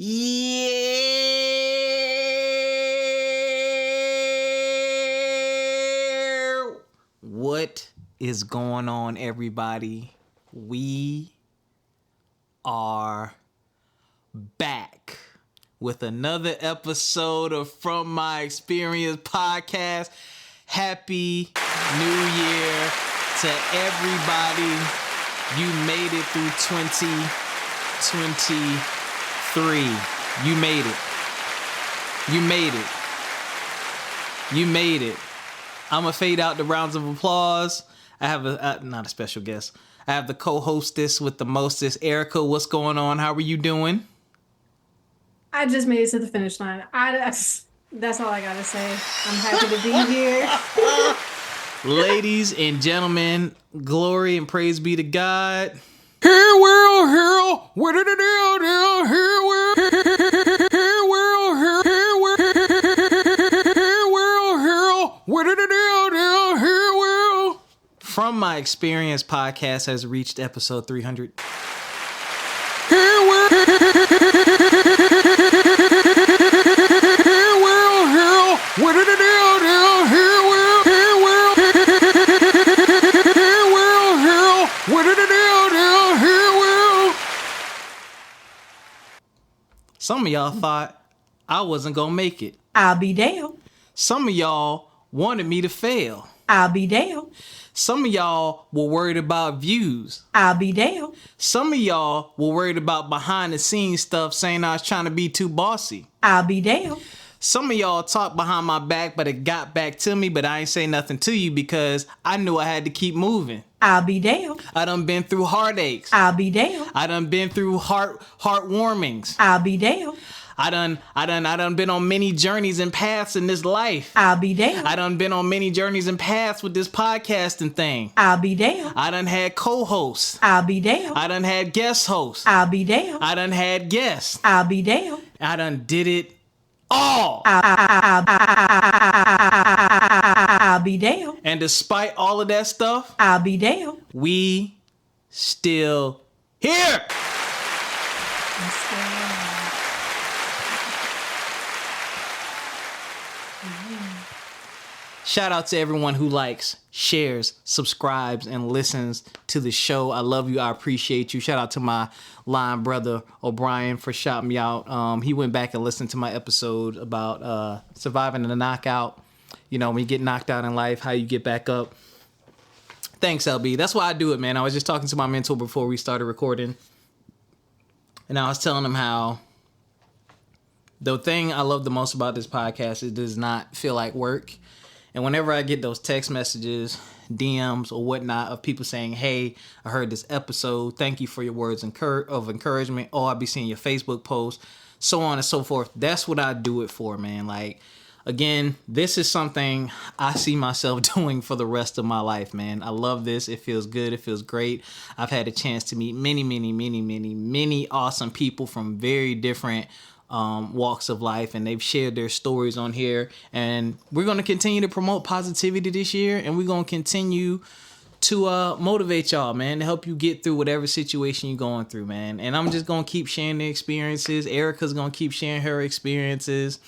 Yeah. What is going on, everybody? We are back with another episode of From My Experience podcast. Happy New Year to everybody. You made it through 2023. You made it. You made it. You made it. I'm going to fade out the rounds of applause. I have not a special guest. I have the co-hostess with the mostest, Ericca. What's going on? How are you doing? I just made it to the finish line. That's all I gotta say. I'm happy to be here. Ladies and gentlemen, glory and praise be to God. Here, world, here, what did it do? Here, world, here, world, here, world, here, what did it do? Here, world. From My Experience podcast has reached episode 300. Here, world, what did it do? Here, world, here, world, what did it do? Here, world. Some of y'all thought I wasn't gonna make it. I'll be down. Some of y'all wanted me to fail. I'll be down. Some of y'all were worried about views. I'll be down. Some of y'all were worried about behind the scenes stuff, saying I was trying to be too bossy. I'll be down. Some of y'all talked behind my back, but it got back to me, but I ain't say nothing to you because I knew I had to keep moving. I'll be down. I done been through heartaches. I'll be down. I done been through heartwarmings. I'll be down. I done been on many journeys and paths in this life. I'll be down. I done been on many journeys and paths with this podcasting thing. I'll be down. I done had co-hosts. I'll be down. I done had guest hosts. I'll be down. I done had guests. I'll be down. I done did it all. I'll be down. And despite all of that stuff, I'll be down. we still here. Shout out to everyone who likes, shares, subscribes, and listens to the show. I love you. I appreciate you. Shout out to my line brother, O'Brien, for shouting me out. He went back and listened to my episode about surviving the knockout. You know, when you get knocked out in life, how you get back up. Thanks, LB. That's why I do it, man. I was just talking to my mentor before we started recording. And I was telling him how the thing I love the most about this podcast, it does not feel like work. And whenever I get those text messages, DMs or whatnot of people saying, hey, I heard this episode. Thank you for your words of encouragement. Or I'll be seeing your Facebook post, so on and so forth. That's what I do it for, man. Like, again, this is something I see myself doing for the rest of my life, man. I love this. It feels good. It feels great. I've had a chance to meet many awesome people from very different walks of life, and they've shared their stories on here, and we're going to continue to promote positivity this year, and we're going to continue to motivate y'all, man, to help you get through whatever situation you're going through, man. And I'm just going to keep sharing the experiences. Ericca's going to keep sharing her experiences.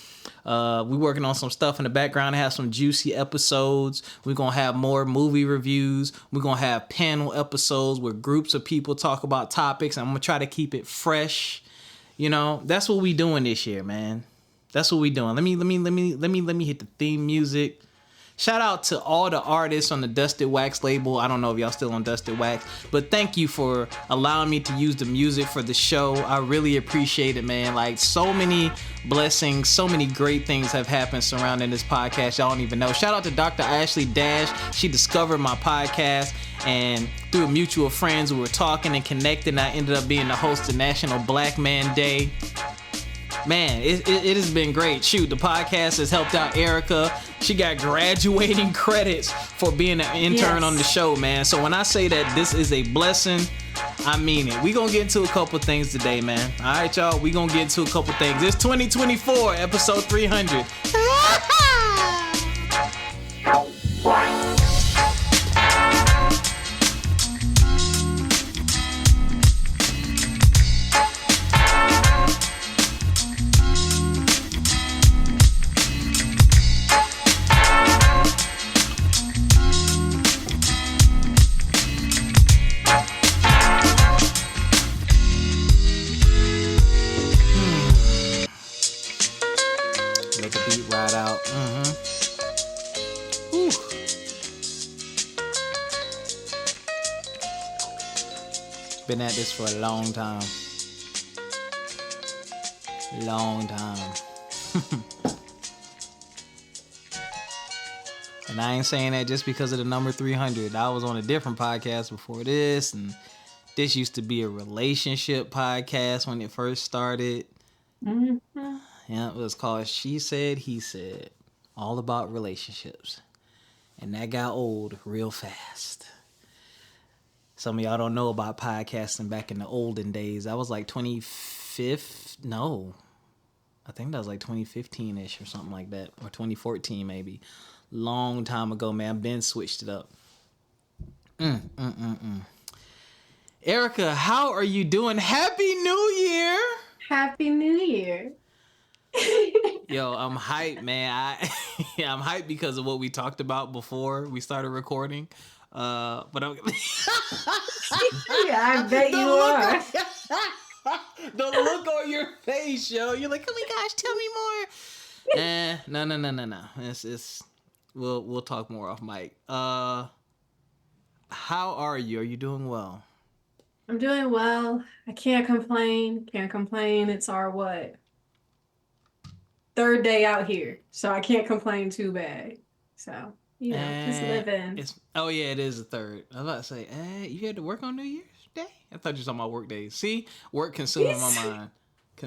We're working on some stuff in the background to have some juicy episodes. We're going to have more movie reviews. We're going to have panel episodes where groups of people talk about topics. I'm going to try to keep it fresh. You know, that's what we doing this year, man. That's what we doing. Let me hit the theme music. Shout out to all the artists on the Dusted Wax label. I don't know if y'all still on Dusted Wax, but thank you for allowing me to use the music for the show. I really appreciate it, man. Like, so many blessings, so many great things have happened surrounding this podcast. Y'all don't even know. Shout out to Dr. Ashley Dash. She discovered my podcast, and through mutual friends, we were talking and connecting. I ended up being the host of National Black Man Day. Man, it has been great. Shoot, the podcast has helped out Ericca. She got graduating credits for being an intern on the show, man. So when I say that this is a blessing, I mean it. We gonna get into a couple things today, man. All right, y'all. We gonna get into a couple things. It's 2024, episode 300. Whew. Been at this for a long time. Long time. And I ain't saying that just because of the number 300. I was on a different podcast before this, and this used to be a relationship podcast when it first started. Mm-hmm. Yeah, it was called She Said, He Said. All about relationships. And that got old real fast. Some of y'all don't know about podcasting back in the olden days. I was like 25th. No. I think that was like 2015-ish or something like that. Or 2014 maybe. Long time ago, man. Ben switched it up. Ericca, how are you doing? Happy New Year! Happy New Year. Yo, I'm hyped, man. I'm hyped because of what we talked about before we started recording. But I'm Yeah, I bet you are. The look on your face, yo. You're like, oh my gosh, tell me more. No. It's we'll talk more off mic. How are you? Are you doing well? I'm doing well. I can't complain. It's our what? Third day out here. So I can't complain too bad. So, just living. It is the third. I was about to say, you had to work on New Year's Day? I thought you were talking about work days. See? Work consuming my mind.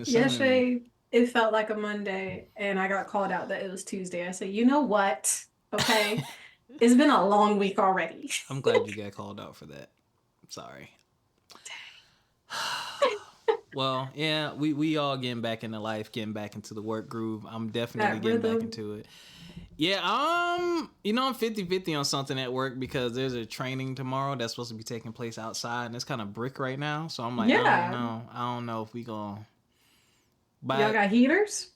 Yesterday, it felt like a Monday, and I got called out that it was Tuesday. I said, you know what? Okay. It's been a long week already. I'm glad you got called out for that. I'm sorry. Well, yeah, we all getting back into life, getting back into the work groove. I'm definitely getting back into it. Yeah, I'm 50-50 on something at work because there's a training tomorrow that's supposed to be taking place outside, and it's kind of brick right now. So I'm like, I don't know if we gonna. Y'all got heaters?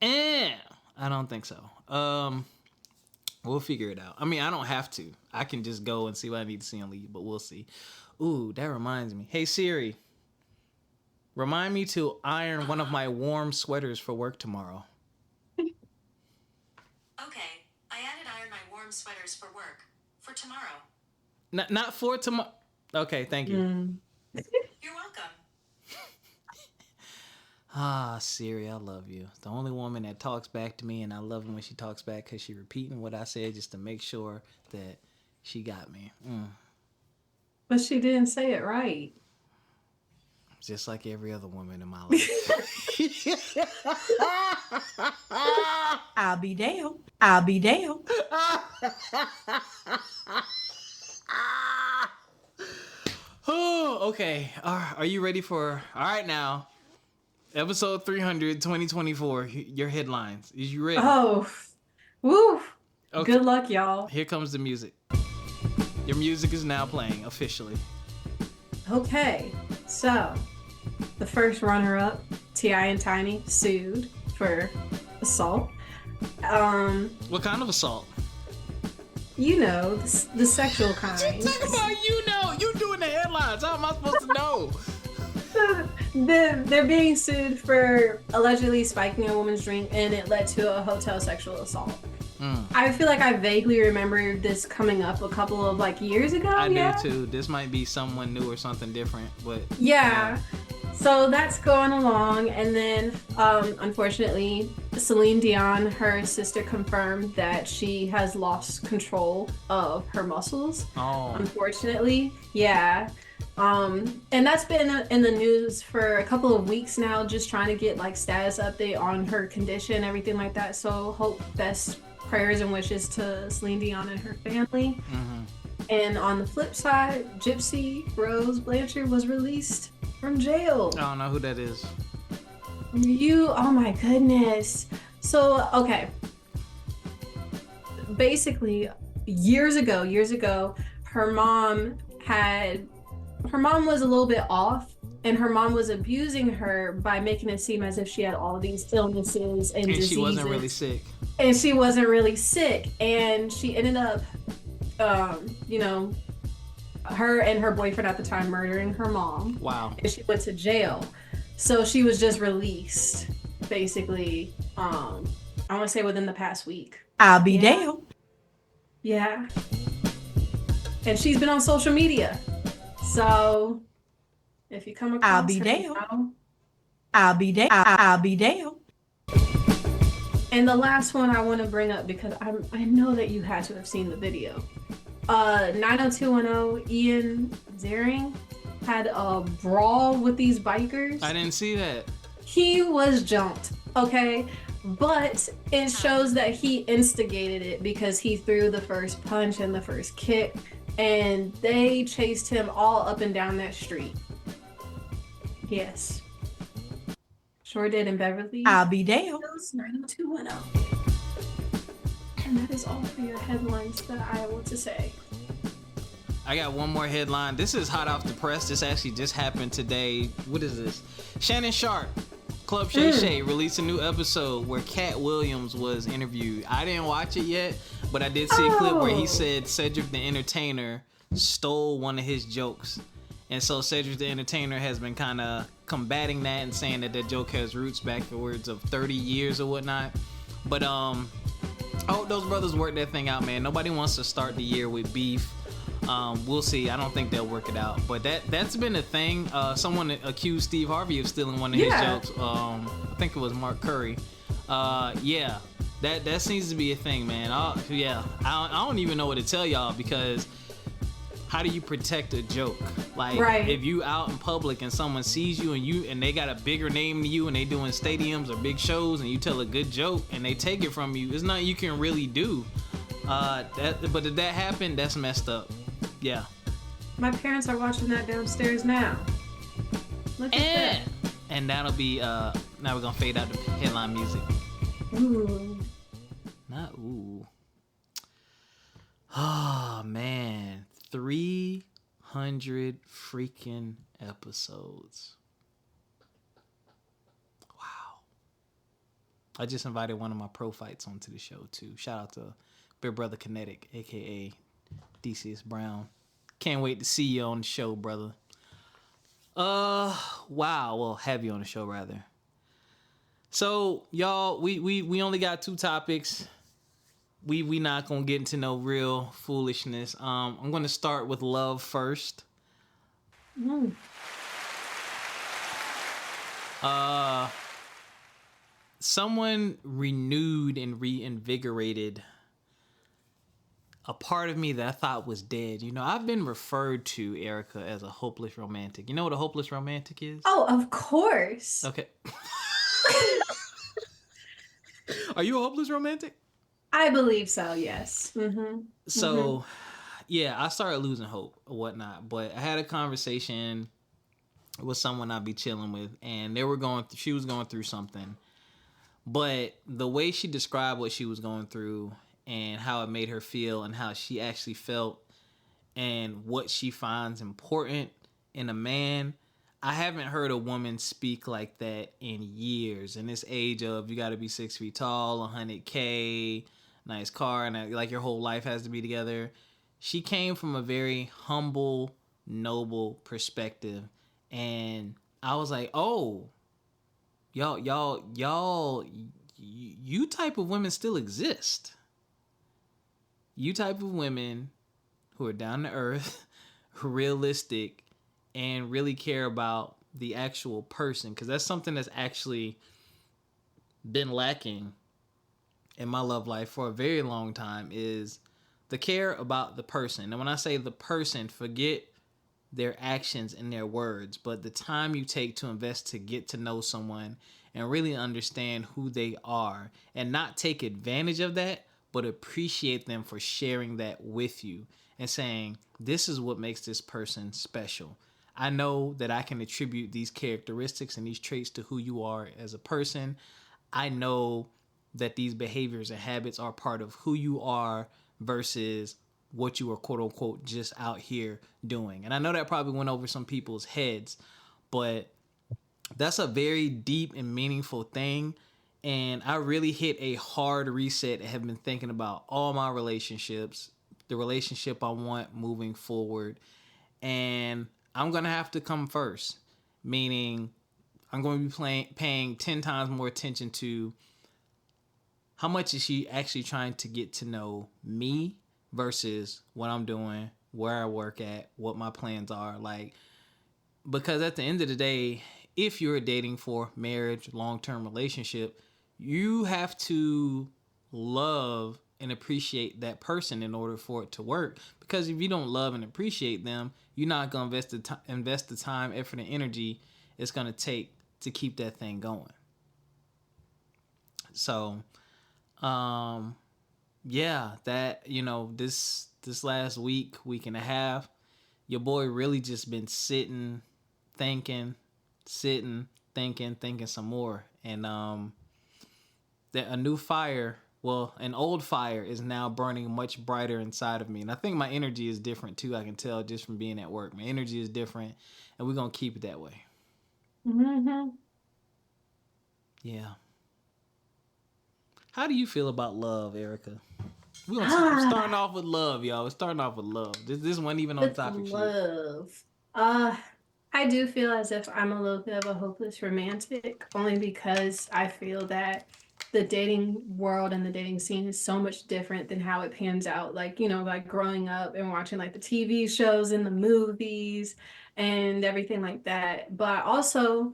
I don't think so. We'll figure it out. I mean, I don't have to. I can just go and see what I need to see and leave, but we'll see. Ooh, that reminds me. Hey, Siri. Remind me to iron one of my warm sweaters for work tomorrow. Okay. I added iron my warm sweaters for work. For tomorrow. Not for tomorrow. Okay, thank you. You're welcome. Siri, I love you. The only woman that talks back to me, and I love it when she talks back because she's repeating what I said just to make sure that she got me. But she didn't say it right. Just like every other woman in my life. I'll be down. I'll be down. Oh, okay. Are you ready for... All right, now. Episode 300, 2024. Your headlines. Is you ready? Oh. Woo. Okay. Good luck, y'all. Here comes the music. Your music is now playing officially. Okay. So, the first runner-up, T.I. and Tiny, sued for assault. What kind of assault? You know, the sexual kind. Talk about you doing the headlines. How am I supposed to know? They're being sued for allegedly spiking a woman's drink, and it led to a hotel sexual assault. I feel like I vaguely remember this coming up a couple of years ago. I do too. This might be someone new or something different, but yeah. So that's going along, and then unfortunately, Celine Dion, her sister, confirmed that she has lost control of her muscles. Oh. Unfortunately, yeah. And that's been in the news for a couple of weeks now, just trying to get status update on her condition, everything like that. So hope best prayers and wishes to Celine Dion and her family. Mm-hmm. And on the flip side, Gypsy Rose Blanchard was released from jail. I don't know who that is. Oh my goodness. So, okay. Basically, years ago, her mom was a little bit off, and her mom was abusing her by making it seem as if she had all these illnesses and diseases. She wasn't really sick. And she wasn't really sick. And she ended up, her and her boyfriend at the time murdering her mom. Wow. And she went to jail. So she was just released. basically, I want to say within the past week. I'll be Yeah. damned. Yeah. And she's been on social media. So if you come across I'll be her, damned. I'll be damned. I'll be damned. And the last one I want to bring up, because I know that you had to have seen the video. 90210 Ian Ziering had a brawl with these bikers. I didn't see that. He was jumped, okay? But it shows that he instigated it because he threw the first punch and the first kick, and they chased him all up and down that street. Yes. Sure did in Beverly. I'll be damned. 90210. And that is all for your headlines that I want to say. I got one more headline. This is hot off the press. This actually just happened today. What is this? Shannon Sharp, Club Shay Shay, released a new episode where Cat Williams was interviewed. I didn't watch it yet, but I did see a clip where he said Cedric the Entertainer stole one of his jokes. And so Cedric the Entertainer has been kind of combating that and saying that that joke has roots backwards of 30 years or whatnot. But I hope those brothers work that thing out, man. Nobody wants to start the year with beef. We'll see. I don't think they'll work it out. But that's been a thing. Someone accused Steve Harvey of stealing one of his jokes. I think it was Mark Curry. Yeah, that seems to be a thing, man. I don't even know what to tell y'all, because how do you protect a joke? Like, if you out in public and someone sees you and they got a bigger name than you and they doing stadiums or big shows and you tell a good joke and they take it from you, there's nothing you can really do. But if that happened, that's messed up. Yeah. My parents are watching that downstairs now. Look at that. And that'll be now we're gonna fade out the headline music. Ooh. Not ooh. Oh man. 300 freaking episodes. Wow. I just invited one of my pro fights onto the show too. Shout out to Big Brother Kinetic, aka DCS Brown. Can't wait to see you on the show, brother. Wow. Well, have you on the show rather. So, y'all, we only got 2 topics. We not gonna get into no real foolishness. I'm gonna start with love first. Someone renewed and reinvigorated a part of me that I thought was dead. You know, I've been referred to, Ericca, as a hopeless romantic. You know what a hopeless romantic is? Oh, of course. Okay. Are you a hopeless romantic? I believe so, yes. So, yeah, I started losing hope or whatnot. But I had a conversation with someone I'd be chilling with, and she was going through something. But the way she described what she was going through and how it made her feel and how she actually felt and what she finds important in a man, I haven't heard a woman speak like that in years. In this age of you got to be 6 feet tall, 100K, nice car, and like your whole life has to be together. She came from a very humble, noble perspective, and I was like, oh, you type of women still exist. You type of women who are down to earth, realistic, and really care about the actual person, because that's something that's actually been lacking in my love life for a very long time, is the care about the person. And when I say the person, forget their actions and their words, but the time you take to invest to get to know someone and really understand who they are, and not take advantage of that, but appreciate them for sharing that with you and saying, this is what makes this person special. I know that I can attribute these characteristics and these traits to who you are as a person. I know that these behaviors and habits are part of who you are versus what you are, quote unquote, just out here doing. And I know that probably went over some people's heads, but that's a very deep and meaningful thing. And I really hit a hard reset and have been thinking about all my relationships, the relationship I want moving forward. And I'm going to have to come first, meaning I'm going to be paying 10 times more attention to how much is she actually trying to get to know me versus what I'm doing, where I work at, what my plans are. Like, because at the end of the day, if you're dating for marriage, long-term relationship, you have to love and appreciate that person in order for it to work. Because if you don't love and appreciate them, you're not going to invest the time, effort, and energy it's going to take to keep that thing going. So, yeah, that, this last week and a half, your boy really just been thinking some more. And that a new fire, an old fire is now burning much brighter inside of me. And I think my energy is different too. I can tell just from being at work. My energy is different, and we're going to keep it that way. Mm-hmm. Yeah. How do you feel about love, Ericca? We're starting off with love, y'all. We're starting off with love. This wasn't even on topic sheet. Love. I do feel as if I'm a little bit of a hopeless romantic, only because I feel that the dating world and the dating scene is so much different than how it pans out. Like, like growing up and watching like the TV shows and the movies and everything like that. But also,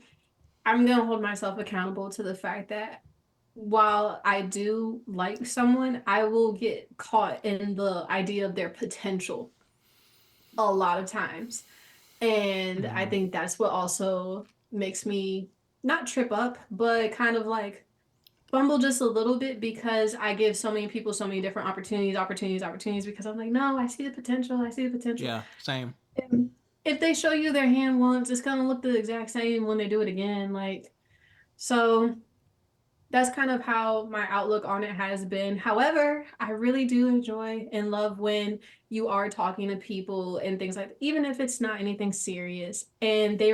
I'm going to hold myself accountable to the fact that while I do like someone, I will get caught in the idea of their potential a lot of times. And I think that's what also makes me not trip up, but kind of like fumble just a little bit, because I give so many people so many different opportunities, because I'm like, no, I see the potential. Yeah, same. And if they show you their hand once, it's gonna look the exact same when they do it again. Like, so that's kind of how my outlook on it has been. However, I really do enjoy and love when you are talking to people and things like that, even if it's not anything serious, and they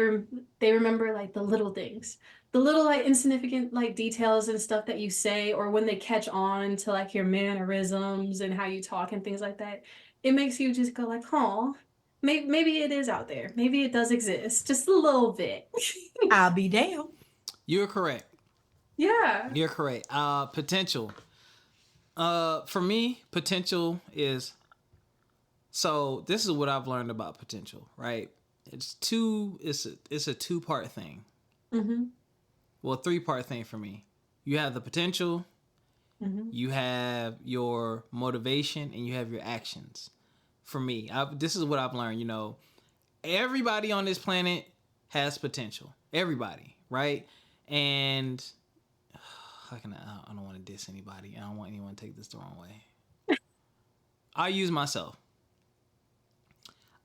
remember like the little things, the little like insignificant like details and stuff that you say, or when they catch on to like your mannerisms and how you talk and things like that. It makes you just go like, "Oh, maybe it is out there. Maybe it does exist, just a little bit." I'll be damned. You're correct. Yeah. You're correct. Potential. For me, potential is, so this is what I've learned about potential, right? It's a two-part thing. Mm-hmm. Well, three-part thing for me. You have the potential, you have your motivation, and you have your actions. For me, this is what I've learned. Everybody on this planet has potential. Everybody, right? And I don't want to diss anybody. I don't want anyone to take this the wrong way. I use myself.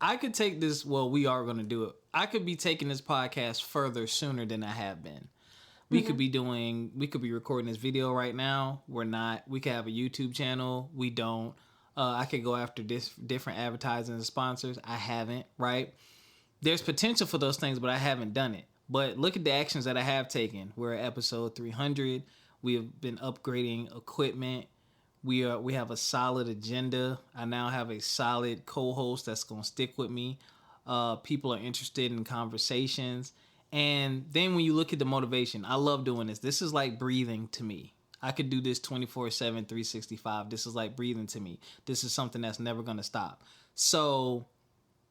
I could take this, we are going to do it. I could be taking this podcast further sooner than I have been. We could be recording this video right now. We're not. We could have a YouTube channel. We don't. I could go after different advertising and sponsors. I haven't, right? There's potential for those things, but I haven't done it. But look at the actions that I have taken. We're at episode 300. We have been upgrading equipment. We have a solid agenda. I now have a solid co-host that's going to stick with me. People are interested in conversations. And then when you look at the motivation, I love doing this. This is like breathing to me. I could do this 24/7, 365. This is like breathing to me. This is something that's never going to stop. So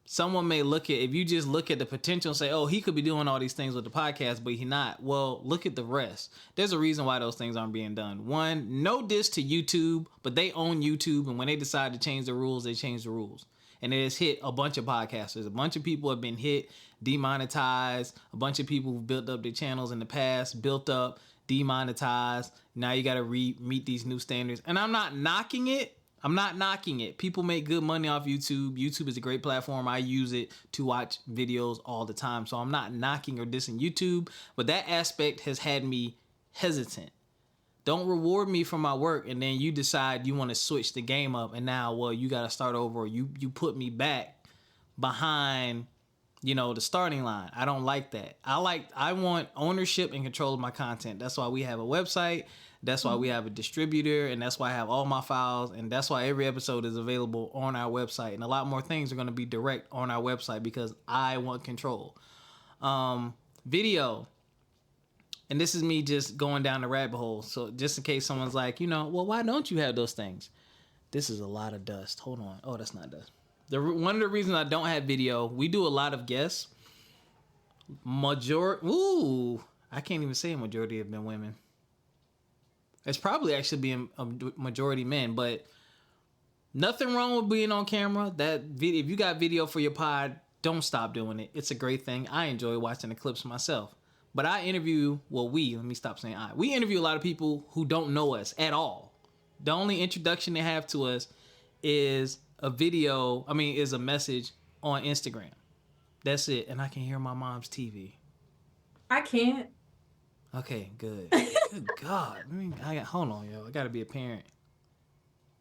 someone may if you just look at the potential and say, oh, he could be doing all these things with the podcast, but he not. Well, look at the rest. There's a reason why those things aren't being done. One, no diss to YouTube, but they own YouTube. And when they decide to change the rules, they change the rules. And it has hit a bunch of podcasters. A bunch of people have been hit, demonetized. A bunch of people who've built up their channels in the past, built up, demonetized. Now you got to meet these new standards. And I'm not knocking it. People make good money off YouTube. YouTube is a great platform. I use it to watch videos all the time. So I'm not knocking or dissing YouTube. But that aspect has had me hesitant. Don't reward me for my work and then you decide you want to switch the game up. And now, you got to start over. Or you put me back behind, the starting line. I don't like that. I want ownership and control of my content. That's why we have a website. That's why we have a distributor, and that's why I have all my files, and that's why every episode is available on our website. And a lot more things are going to be direct on our website because I want control. Video. and this is me just going down the rabbit hole. So just in case someone's like, well, why don't you have those things? This is a lot of dust. Hold on. Oh, that's not dust. One of the reasons I don't have video, we do a lot of guests. I can't even say a majority have been women. It's probably actually being a majority men, but nothing wrong with being on camera. If you got video for your pod, don't stop doing it. It's a great thing. I enjoy watching the clips myself. But I interview, let me stop saying I. We interview a lot of people who don't know us at all. The only introduction they have to us is a message on Instagram. That's it. And I can hear my mom's TV. I can't. Okay, good. Good God. Hold on, yo. I gotta be a parent.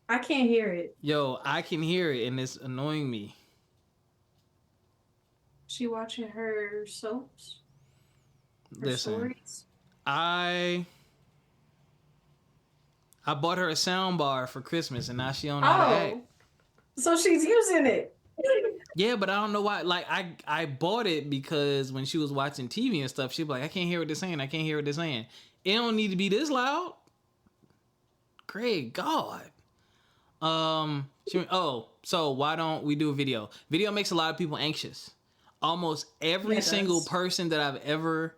I can't hear it. Yo, I can hear it and it's annoying me. She watching her soaps? Listen, stories? I bought her a sound bar for Christmas and now she don't know how to act. So she's using it. Yeah, but I don't know why. Like, I bought it because when she was watching TV and stuff, she'd be like, I can't hear what they're saying. I can't hear what they're saying. It don't need to be this loud. Great God. So why don't we do a video? Video makes a lot of people anxious. Almost every single person that I've ever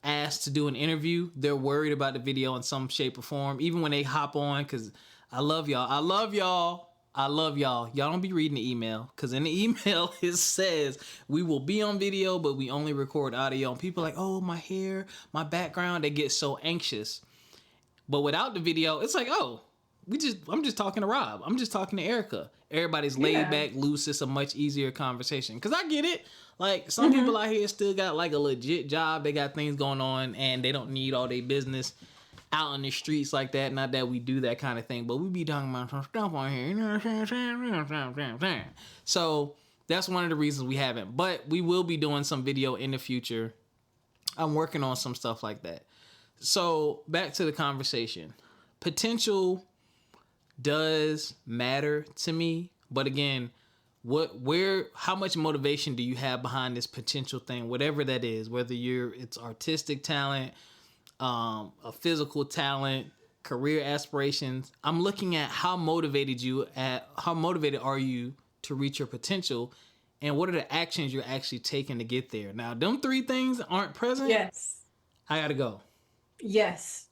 asked to do an interview, they're worried about the video in some shape or form. Even when they hop on, because I love y'all. Y'all don't be reading the email, because in the email it says we will be on video, but we only record audio. And people are like, oh, my hair, my background, they get so anxious. But without the video, it's like, oh, I'm just talking to Rob. I'm just talking to Ericca. Everybody's laid back, loose. It's a much easier conversation. Because I get it. Like, some people out here still got like a legit job. They got things going on and they don't need all their business out in the streets like that. Not that we do that kind of thing, but we be talking about some stuff on here. You know what I'm saying? So that's one of the reasons we haven't. But we will be doing some video in the future. I'm working on some stuff like that. So back to the conversation. Potential does matter to me, but again, how much motivation do you have behind this potential thing, whatever that is, whether it's artistic talent, a physical talent, career aspirations. I'm looking at how motivated are you to reach your potential, and what are the actions you're actually taking to get there. Now, them three things aren't present. Yes. I gotta go. Yes.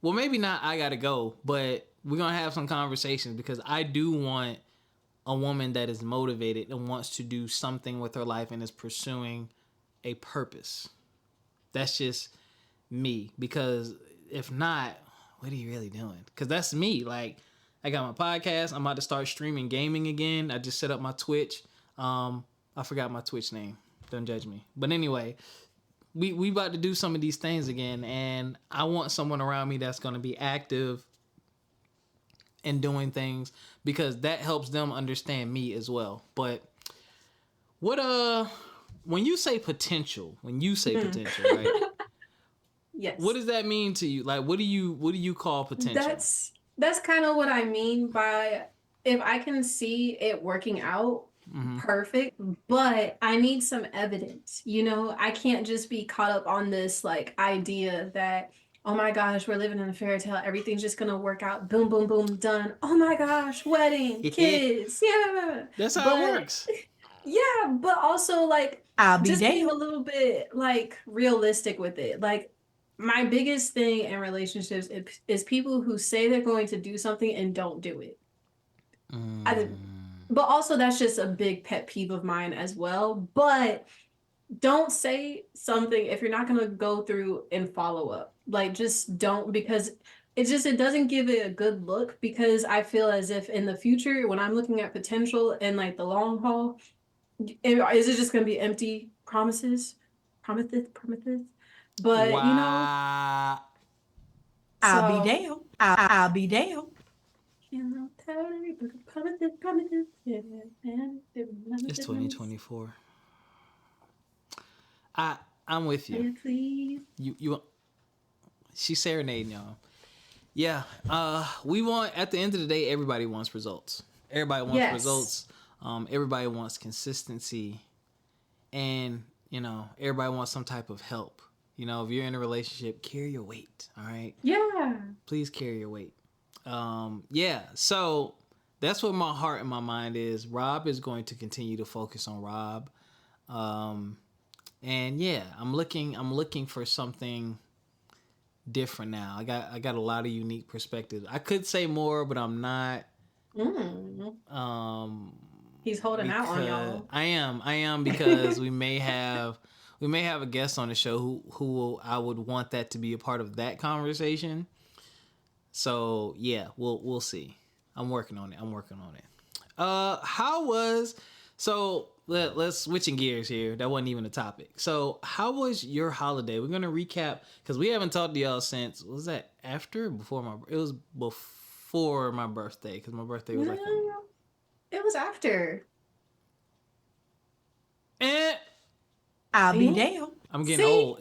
Well, maybe not I gotta go, but we're going to have some conversations, because I do want a woman that is motivated and wants to do something with her life and is pursuing a purpose. That's just me, because if not, what are you really doing? Because that's me. Like, I got my podcast. I'm about to start streaming gaming again. I just set up my Twitch. I forgot my Twitch name. Don't judge me. But anyway, we about to do some of these things again, and I want someone around me that's going to be active and doing things, because that helps them understand me as well. But when you say potential, right? Yes. What does that mean to you? Like, what do you call potential? That's kind of what I mean by, if I can see it working out, perfect, but I need some evidence. I can't just be caught up on this like idea that, oh my gosh, we're living in a fairy tale. Everything's just going to work out. Boom, boom, boom, done. Oh my gosh, wedding, kids. Yeah. That's how it works. Yeah, but also like, just being a little bit like realistic with it. Like, my biggest thing in relationships is people who say they're going to do something and don't do it. But also, that's just a big pet peeve of mine as well. But don't say something if you're not going to go through and follow up. Like, just don't, because it doesn't give it a good look, because I feel as if in the future, when I'm looking at potential and like the long haul, is it just going to be empty promises? Promises? But, wow. I'll be down. I'll be down. Promises. It's 2024. I'm with you. Please. You she's serenading y'all. Yeah. We want, at the end of the day, everybody wants results. Everybody wants results. Everybody wants consistency, and everybody wants some type of help. You know, if you're in a relationship, carry your weight. All right. Yeah. Please carry your weight. Yeah. So that's what my heart and my mind is. Rob is going to continue to focus on Rob. And yeah, I'm looking for something different now. I got a lot of unique perspectives. I could say more, but I'm not. He's holding out on Because y'all. I am because we may have a guest on the show who I would want that to be a part of that conversation. So yeah, we'll see. I'm working on it. Let's switching gears here. That wasn't even a topic. So how was your holiday? We're gonna recap because we haven't talked to y'all since. Was that after or before my? It was before my birthday because my birthday was like. It was after. I'll be damned. I'm getting old.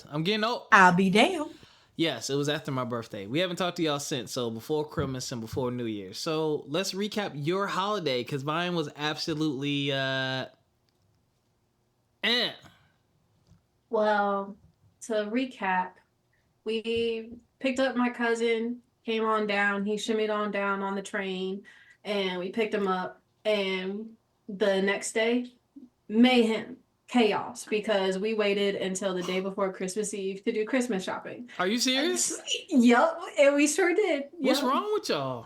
I'm getting old. I'll be damned. Yes, it was after my birthday. We haven't talked to y'all since, so before Christmas and before New Year. So let's recap your holiday, because mine was absolutely Well, to recap, we picked up my cousin, came on down, he shimmied on down on the train, and we picked him up. And the next day, mayhem, chaos, because we waited until the day before Christmas Eve to do Christmas shopping. Are you serious? Yep, and we sure did. What's Yep. wrong with y'all?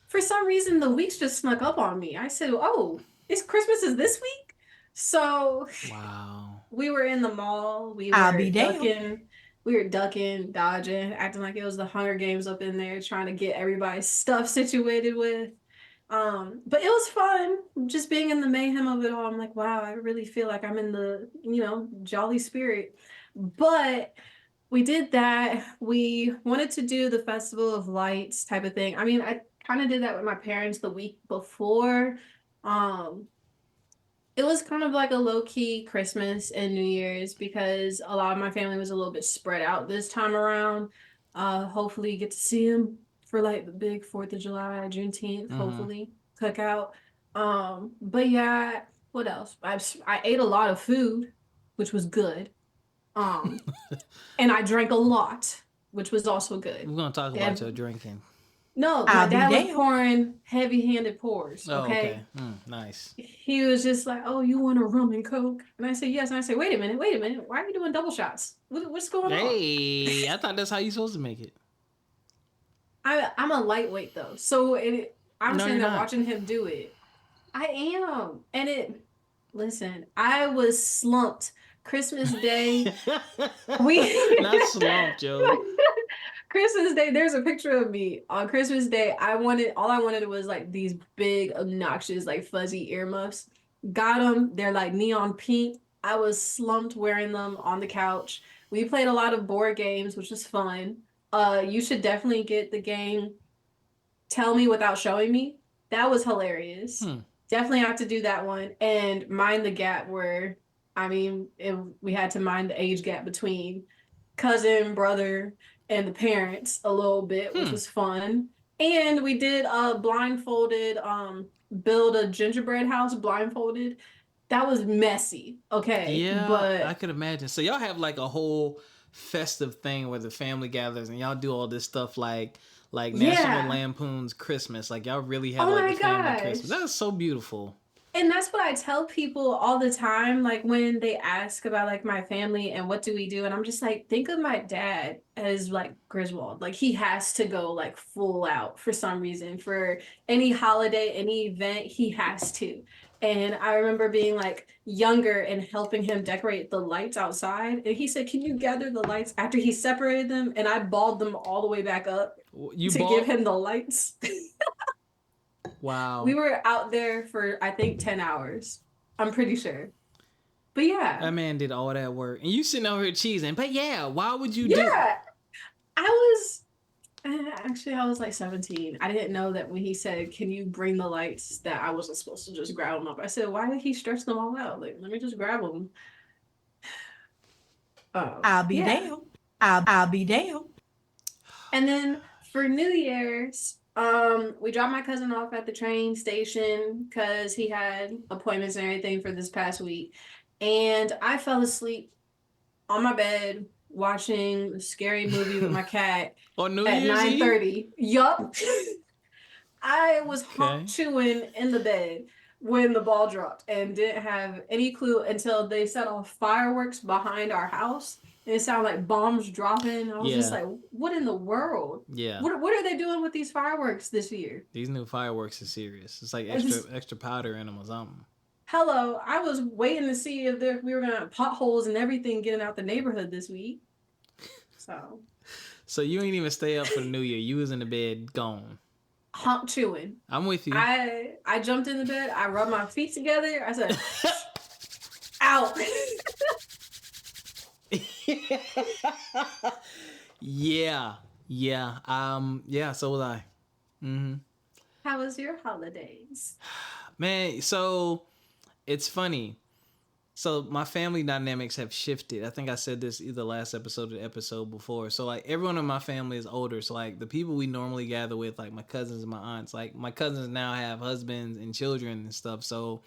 For some reason, the weeks just snuck up on me. I said, "Oh, Christmas is this week?" So Wow. we were in the mall. I'll be damned. We were ducking, dodging, acting like it was the Hunger Games up in there, trying to get everybody's stuff situated with. But it was fun just being in the mayhem of it all. I'm like, wow, I really feel like I'm in the, jolly spirit. But we did that. We wanted to do the Festival of Lights type of thing. I mean, I kind of did that with my parents the week before. It was kind of like a low-key Christmas and New Year's because a lot of my family was a little bit spread out this time around. Hopefully you get to see them for like the big 4th of July, Juneteenth, hopefully, cookout. But yeah, what else? I ate a lot of food, which was good. And I drank a lot, which was also good. We're gonna talk about your drinking. No, my dad was pouring heavy-handed pours. Okay. Nice. He was just like, "Oh, you want a rum and coke?" And I said, "Yes." And I said, "Wait a minute. Why are you doing double shots? What's going on?" Hey, I thought that's how you supposed to make it. I'm a lightweight though, so I'm No, sitting you're there not. watching him do it. I am, and listen, I was slumped. Christmas Day, Not slumped, Joe. Christmas Day, there's a picture of me on Christmas Day. All I wanted was like these big, obnoxious, like fuzzy earmuffs. Got them. They're like neon pink. I was slumped wearing them on the couch. We played a lot of board games, which was fun. You should definitely get the game Tell Me Without Showing Me. That was hilarious. Definitely have to do that one. And Mind the Gap, where, we had to mind the age gap between cousin, brother, and the parents a little bit, which was fun. And we did blindfolded, build a gingerbread house blindfolded. That was messy. Okay. Yeah, but I could imagine. So y'all have like a whole festive thing where the family gathers and y'all do all this stuff like National Lampoon's Christmas. Like y'all really have like the family Christmas. That is so beautiful. And that's what I tell people all the time, like when they ask about like my family and what do we do, and I'm just like, think of my dad as like Griswold. Like he has to go like full out for some reason for any holiday, any event, he has to. And I remember being like younger and helping him decorate the lights outside. And he said, "Can you gather the lights?" After he separated them, and I balled them all the way back up give him the lights. Wow. We were out there for, I think, 10 hours. I'm pretty sure. But yeah. That man did all that work. And you sitting over here cheesing. But yeah, why would you do? I was like 17. I didn't know that when he said, "Can you bring the lights?" that I wasn't supposed to just grab them up. I said, "Why did he stretch them all out? Like, let me just grab them." I'll be damned. I'll be damned. And then for New Year's, we dropped my cousin off at the train station because he had appointments and everything for this past week. And I fell asleep on my bed watching a scary movie with my cat On New at Year's Eve? 9:30. Yup. I was Okay. chewing in the bed when the ball dropped and didn't have any clue until they set off fireworks behind our house. And it sounded like bombs dropping. I was just Yeah. like, what in the world? Yeah. What are they doing with these fireworks this year? These new fireworks are serious. It's like I just, extra powder in them or something. hello, I was waiting to see if we were gonna have potholes and everything getting out the neighborhood this week. So So you ain't even stay up for the New Year. You was in the bed gone. honk chewing. I'm with you. I jumped in the bed. I rubbed my feet together. I said, "Out." Yeah. Yeah, so was I. How was your holidays? Man, so it's funny. So my family dynamics have shifted. I think I said this either last episode or the episode before. So like everyone in my family is older. So like the people we normally gather with, like my cousins and my aunts, like my cousins now have husbands and children and stuff. So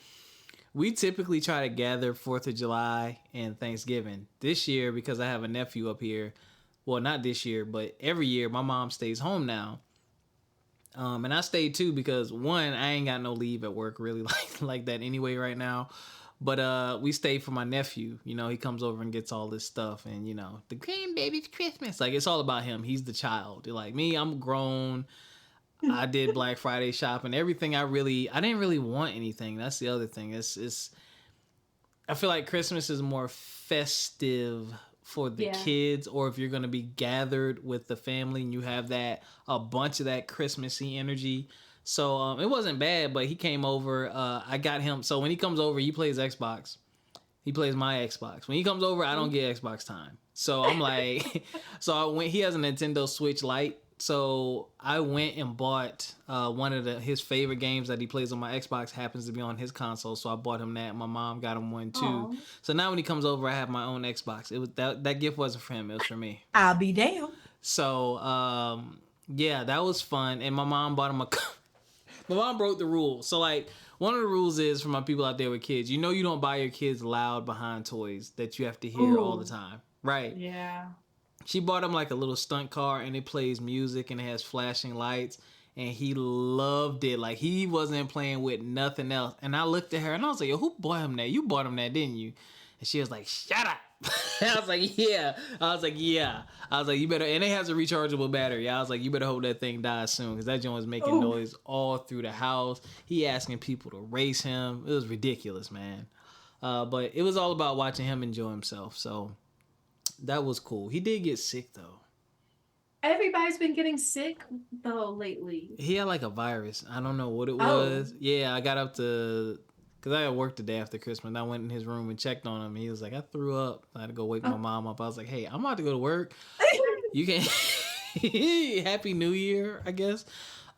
we typically try to gather 4th of July and Thanksgiving. This year, because I have a nephew up here, well, not this year, but every year my mom stays home now. And I stayed too because one, I ain't got no leave at work really like that anyway right now. But we stayed for my nephew. You know, he comes over and gets all this stuff, and you know, the grandbaby's Christmas. Like it's all about him. He's the child. Like me, I'm grown. I did Black Friday shopping. Everything I didn't really want anything. That's the other thing. It's I feel like Christmas is more festive for the kids, or if you're going to be gathered with the family and you have a bunch of that Christmassy energy. So it wasn't bad, but he came over. I got him. So when he comes over, he plays Xbox. He plays my Xbox. When he comes over, I don't get Xbox time. So I'm like, he has a Nintendo Switch Lite. So I went and bought one of his favorite games that he plays on my Xbox happens to be on his console. So I bought him that. My mom got him one too. Aww. So now when he comes over, I have my own Xbox. It was that gift wasn't for him. It was for me. I'll be damned. So yeah, that was fun. And my mom bought him my mom broke the rules. So like one of the rules is for my people out there with kids, you know, you don't buy your kids loud behind toys that you have to hear all the time. Right. Yeah. She bought him like a little stunt car and it plays music and it has flashing lights and he loved it. Like he wasn't playing with nothing else. And I looked at her and I was like, yo, who bought him that? You bought him that, didn't you? And she was like, shut up. I was like, yeah. I was like, you better, and it has a rechargeable battery. I was like, you better hope that thing dies soon because that joint was making noise all through the house. He asking people to race him. It was ridiculous, man. But it was all about watching him enjoy himself. So that was cool. He did get sick though. Everybody's been getting sick though lately. He had like a virus. I don't know what it was. Yeah, I got up to, because I had work the day after Christmas. And I went in his room and checked on him. He was like, I threw up. I had to go wake my mom up. I was like, hey, I'm about to go to work. You can Happy New Year, I guess.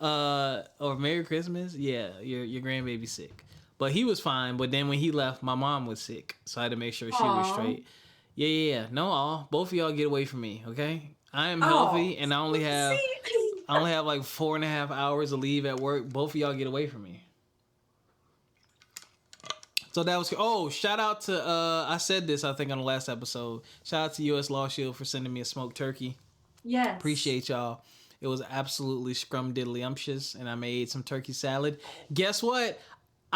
Or Merry Christmas. Yeah, your grandbaby's sick. But he was fine. But then when he left, my mom was sick. So I had to make sure she was straight. Yeah. No, both of y'all get away from me, okay? I am healthy and I only have like 4.5 hours of leave at work. Both of y'all get away from me. So that was shout out to I said this I think on the last episode. Shout out to US Law Shield for sending me a smoked turkey. Yes. Appreciate y'all. It was absolutely scrumdiddlyumptious and I made some turkey salad. Guess what?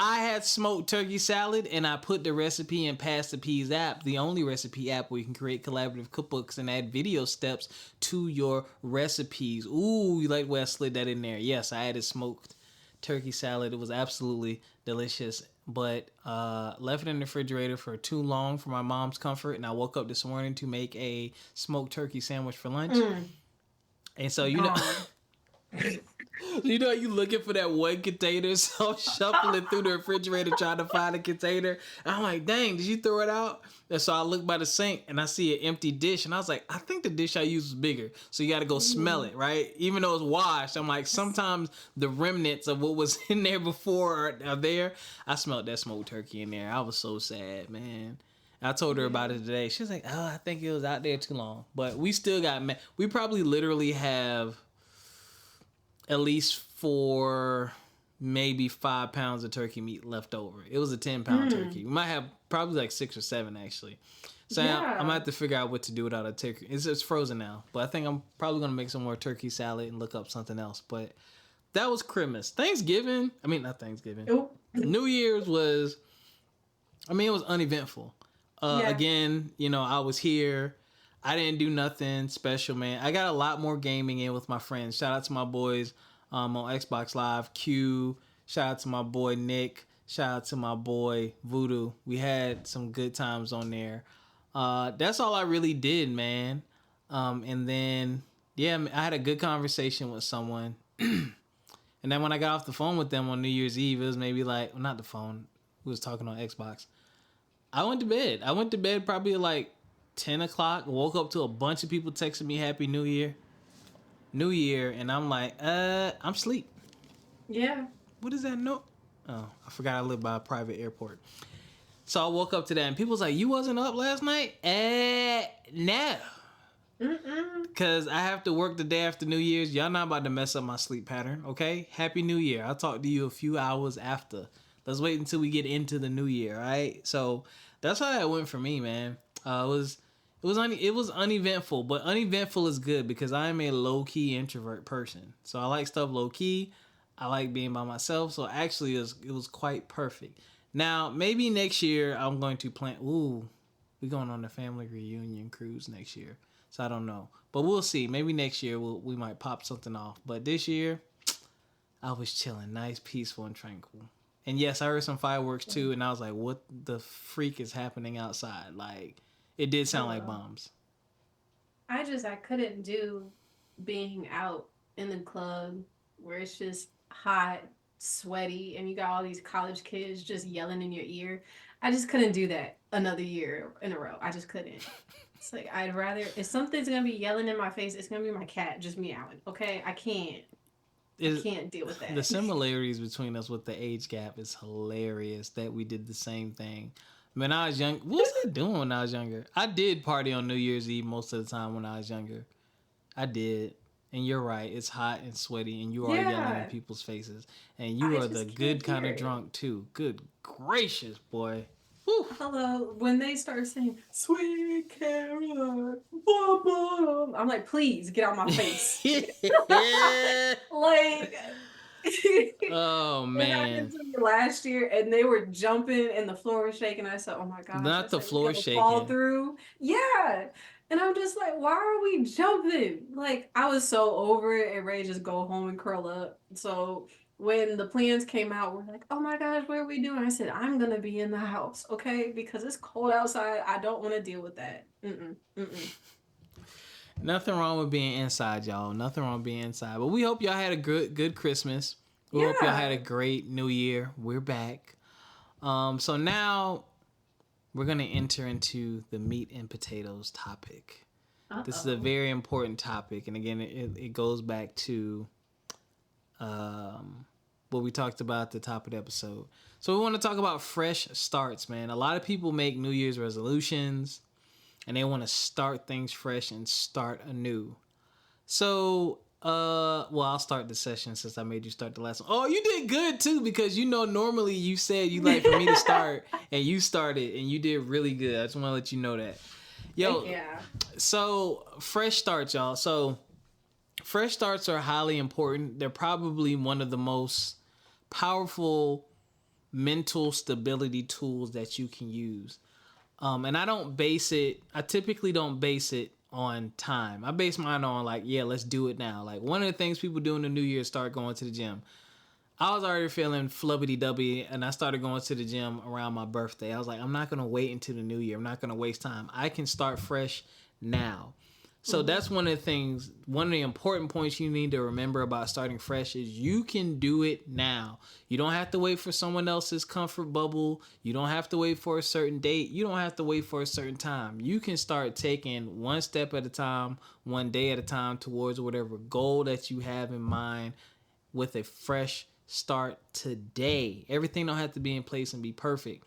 I had smoked turkey salad and I put the recipe in Pass the Peas app, the only recipe app where you can create collaborative cookbooks and add video steps to your recipes. Ooh, you like where I slid that in there. Yes, I added smoked turkey salad. It was absolutely delicious, but left it in the refrigerator for too long for my mom's comfort, and I woke up this morning to make a smoked turkey sandwich for lunch. And so, you know... You know, you looking for that one container, so I'm shuffling through the refrigerator trying to find a container. And I'm like, dang, did you throw it out? And so I look by the sink and I see an empty dish. And I was like, I think the dish I used was bigger. So you got to go smell it, right? Even though it's washed, I'm like, sometimes the remnants of what was in there before are there. I smelled that smoked turkey in there. I was so sad, man. I told her about it today. She was like, oh, I think it was out there too long. But we still got, we probably literally have... at least for maybe 5 pounds of turkey meat left over. It was a 10-pound turkey. We might have probably like 6 or 7 actually. So I'm gonna have to figure out what to do without a turkey. It's frozen now, but I think I'm probably gonna make some more turkey salad and look up something else. But that was Christmas. Thanksgiving. I mean, not Thanksgiving. Oh. New Year's was. I mean, it was uneventful. Again, you know, I was here. I didn't do nothing special, man. I got a lot more gaming in with my friends. Shout out to my boys on Xbox Live. Q. Shout out to my boy Nick. Shout out to my boy Voodoo. We had some good times on there. That's all I really did, man. And then, I had a good conversation with someone. And then when I got off the phone with them on New Year's Eve, it was maybe like, well, not the phone. We was talking on Xbox. I went to bed. I went to bed probably like 10 o'clock. Woke up to a bunch of people texting me Happy New Year. And I'm like, I'm asleep. Yeah. What is that note? Oh, I forgot I live by a private airport. So I woke up to that and people was like, you wasn't up last night? No. Because I have to work the day after New Year's. Y'all not about to mess up my sleep pattern, okay? Happy New Year. I'll talk to you a few hours after. Let's wait until we get into the new year, all right? So that's how that went for me, man. It was uneventful, but uneventful is good because I am a low-key introvert person. So I like stuff low-key. I like being by myself. So actually, it was quite perfect. Now, maybe next year I'm going to plan. Ooh, we're going on a family reunion cruise next year. So I don't know. But we'll see. Maybe next year we might pop something off. But this year, I was chilling. Nice, peaceful, and tranquil. And yes, I heard some fireworks too. And I was like, what the freak is happening outside? Like, it did sound like bombs. I couldn't do being out in the club where it's just hot, sweaty, and you got all these college kids just yelling in your ear. I just couldn't do that another year in a row. I just couldn't. It's like, I'd rather, if something's going to be yelling in my face, it's going to be my cat just meowing. Okay? I can't deal with that. The similarities between us with the age gap is hilarious that we did the same thing. When I was young, what was I doing when I was younger? I did party on New Year's Eve most of the time when I was younger. I did. And you're right. It's hot and sweaty and you are yelling in people's faces. And you are the good kind of drunk too. Good gracious, boy. Whew. Hello. When they start saying, sweet carrot, bum, I'm like, please get out my face. Like, oh man! Last year, and they were jumping, and the floor was shaking. I said, "Oh my god!" Not the floor shaking. Fall through, yeah. And I'm just like, why are we jumping? Like, I was so over it and ready to just go home and curl up. So when the plans came out, we're like, oh my gosh, what are we doing? I said, I'm gonna be in the house, okay? Because it's cold outside. I don't want to deal with that. Nothing wrong with being inside, y'all. Nothing wrong with being inside. But we hope y'all had a good Christmas. We hope y'all had a great New Year. We're back. So now we're going to enter into the meat and potatoes topic. This is a very important topic. And again, it goes back to what we talked about at the top of the episode. So we want to talk about fresh starts, man. A lot of people make New Year's resolutions. And they want to start things fresh and start anew. So, I'll start the session since I made you start the last one. Oh, you did good too, because normally you said you like for me to start, and you started, and you did really good. I just want to let you know that. Yo, yeah. So fresh starts, y'all. So fresh starts are highly important. They're probably one of the most powerful mental stability tools that you can use. And I typically don't base it on time. I base mine on let's do it now. Like one of the things people do in the new year is start going to the gym. I was already feeling flubbity-dubby and I started going to the gym around my birthday. I was like, I'm not going to wait until the new year. I'm not going to waste time. I can start fresh now. So that's one of the important points you need to remember about starting fresh is you can do it now. You don't have to wait for someone else's comfort bubble. You don't have to wait for a certain date. You don't have to wait for a certain time. You can start taking one step at a time, one day at a time towards whatever goal that you have in mind with a fresh start today. Everything don't have to be in place and be perfect.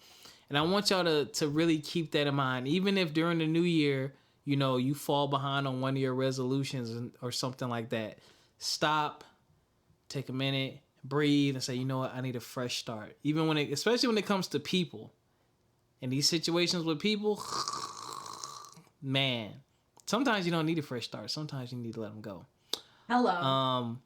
And I want y'all to really keep that in mind. Even if during the new year, you fall behind on one of your resolutions or something like that. Stop, take a minute, breathe, and say, you know what, I need a fresh start. Even when especially when it comes to people, in these situations with people, man, sometimes you don't need a fresh start. Sometimes you need to let them go. Hello.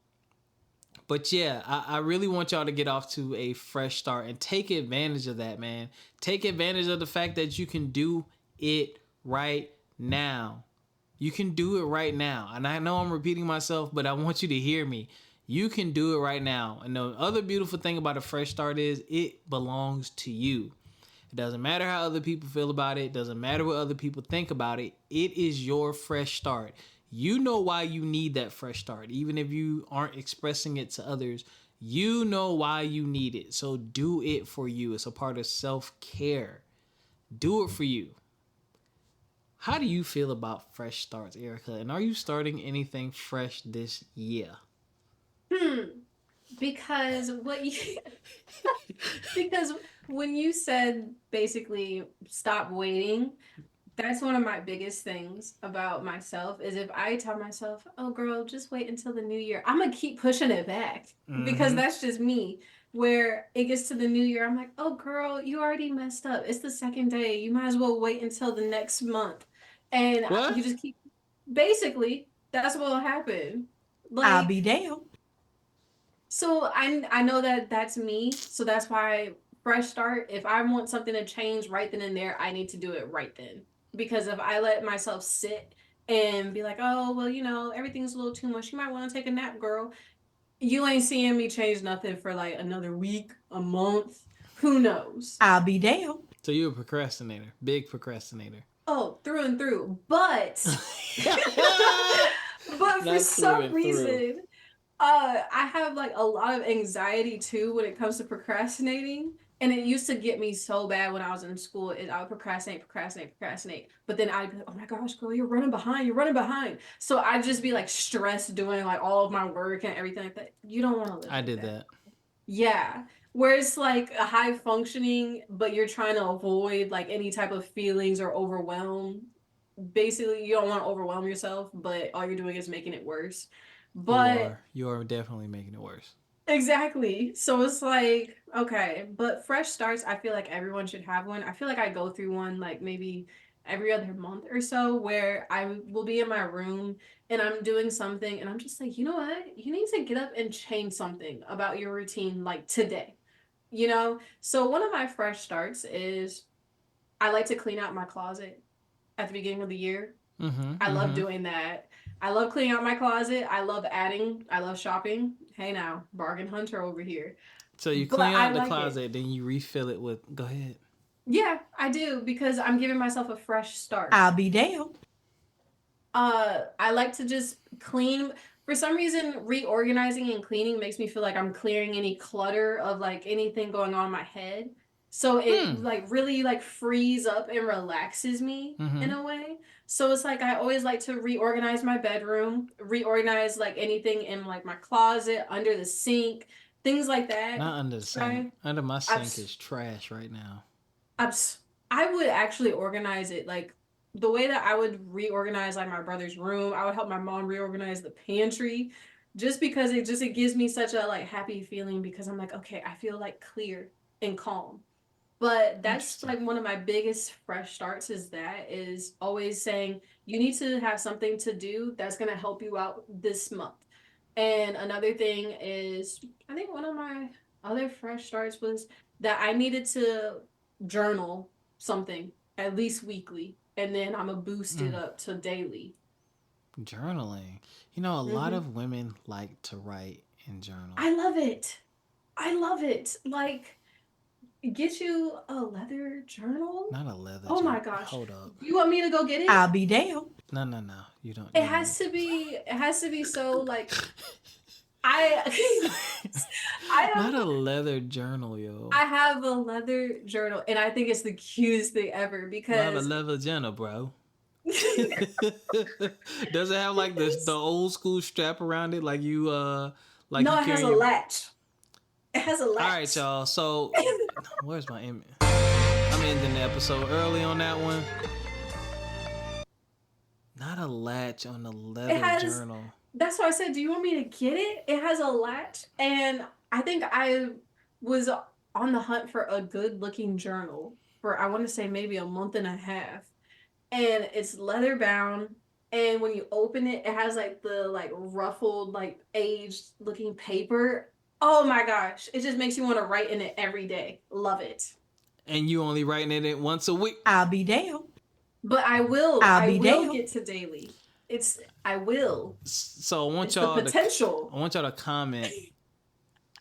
But yeah, I really want y'all to get off to a fresh start and take advantage of that, man. Take advantage of the fact that you can do it right now. You can do it right now. And I know I'm repeating myself, but I want you to hear me. You can do it right now. And the other beautiful thing about a fresh start is it belongs to you. It doesn't matter how other people feel about it. It doesn't matter what other people think about it. It is your fresh start. You know why you need that fresh start. Even if you aren't expressing it to others, you know why you need it. So do it for you. It's a part of self-care. Do it for you. How do you feel about fresh starts, Ericca? And are you starting anything fresh this year? Because because when you said basically stop waiting, that's one of my biggest things about myself is if I tell myself, oh girl, just wait until the new year, I'm gonna keep pushing it back because that's just me. Where it gets to the new year, I'm like, oh girl, you already messed up. It's the second day. You might as well wait until the next month. And What? you just keep, basically, that's what will happen. I'll Like, be damned. so I know that that's me. So that's why fresh start, if I want something to change right then and there, I need to do it right then. Because if I let myself sit and be like, oh, well, you know, everything's a little too much. You might want to take a nap, girl. You ain't seeing me change nothing for like another week, a month. Who knows? I'll be damned. So you're a procrastinator. Big procrastinator. Oh, through and through. But but for Not some through and reason, I have like a lot of anxiety too when it comes to procrastinating. And it used to get me so bad when I was in school. I would procrastinate. But then I'd be like, oh my gosh, girl, you're running behind. So I'd just be like stressed doing like all of my work and everything like that. You don't want to live I like did that. Yeah. Where it's like a high functioning, but you're trying to avoid like any type of feelings or overwhelm. Basically, you don't want to overwhelm yourself, but all you're doing is making it worse. But You are definitely making it worse. exactly. So it's like, okay, but fresh starts, I feel like everyone should have one. I feel like I go through one like maybe every other month or so where I will be in my room and I'm doing something and I'm just like, you know what? You need to get up and change something about your routine like today. You know? So one of my fresh starts is I like to clean out my closet at the beginning of the year. I love doing that. I love cleaning out my closet. I love adding. I love shopping. Hey now, bargain hunter over here. So you But clean I out the like it. closet, then you refill it with. Go ahead. Yeah, I do because I'm giving myself a fresh start. I'll be damned. I like to just clean. For some reason, reorganizing and cleaning makes me feel like I'm clearing any clutter of like anything going on in my head. So it like really like frees up and relaxes me in a way. So it's like I always like to reorganize my bedroom, reorganize like anything in like my closet, under the sink, things like that. Not under the sink. Under my sink is trash right now. I would actually organize it like the way that I would reorganize like my brother's room. I would help my mom reorganize the pantry just because it gives me such a like happy feeling because I'm like, okay, I feel like clear and calm. But that's like one of my biggest fresh starts is always saying you need to have something to do that's going to help you out this month. And another thing is I think one of my other fresh starts was that I needed to journal something at least weekly and then I'm gonna boost it up to daily. Journaling. You know, a lot of women like to write and journal. I love it. Like get you a leather journal? Not a leather Oh journal. my gosh. Hold up. You want me to go get it? I'll be damned. No. You don't. It has to be so like I Not a leather journal, yo. I have a leather journal and I think it's the cutest thing ever Not a because leather journal, bro. Does it have like the old school strap around it, like you like? no, you it has a carry latch. It has a latch. All right, y'all. So where's my image? I'm ending the episode early on that one. Not a latch on the leather journal. That's why I said, do you want me to get it? It has a latch and I think I was on the hunt for a good looking journal for, I want to say, maybe a month and a half. And it's leather bound. And when you open it, it has like the like ruffled, like aged looking paper. Oh my gosh. It just makes you want to write in it every day. Love it. And you only writing it once a week. I'll be damned. But I I'll be will damned. get to daily. I will. So I want It's y'all the potential. I want y'all to comment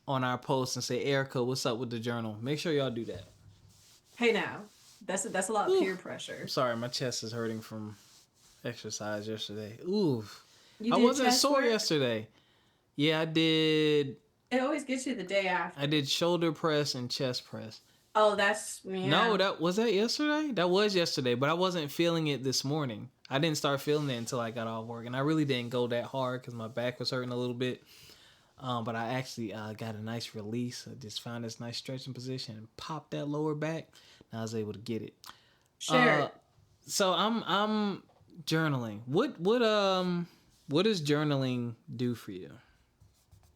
on our post and say, Erica, what's up with the journal? Make sure y'all do that. Hey now, that's a lot of peer pressure. I'm sorry, my chest is hurting from exercise yesterday. Ooh. You I did wasn't chest sore work? yesterday. Yeah, I did. It always gets you the day after. I did shoulder press and chest press. Oh, that's yeah. No, that was yesterday? That was yesterday, but I wasn't feeling it this morning. I didn't start feeling it until I got off work, and I really didn't go that hard because my back was hurting a little bit. But I actually got a nice release. I just found this nice stretching position and popped that lower back, and I was able to get it. Sure. So I'm journaling. What does journaling do for you?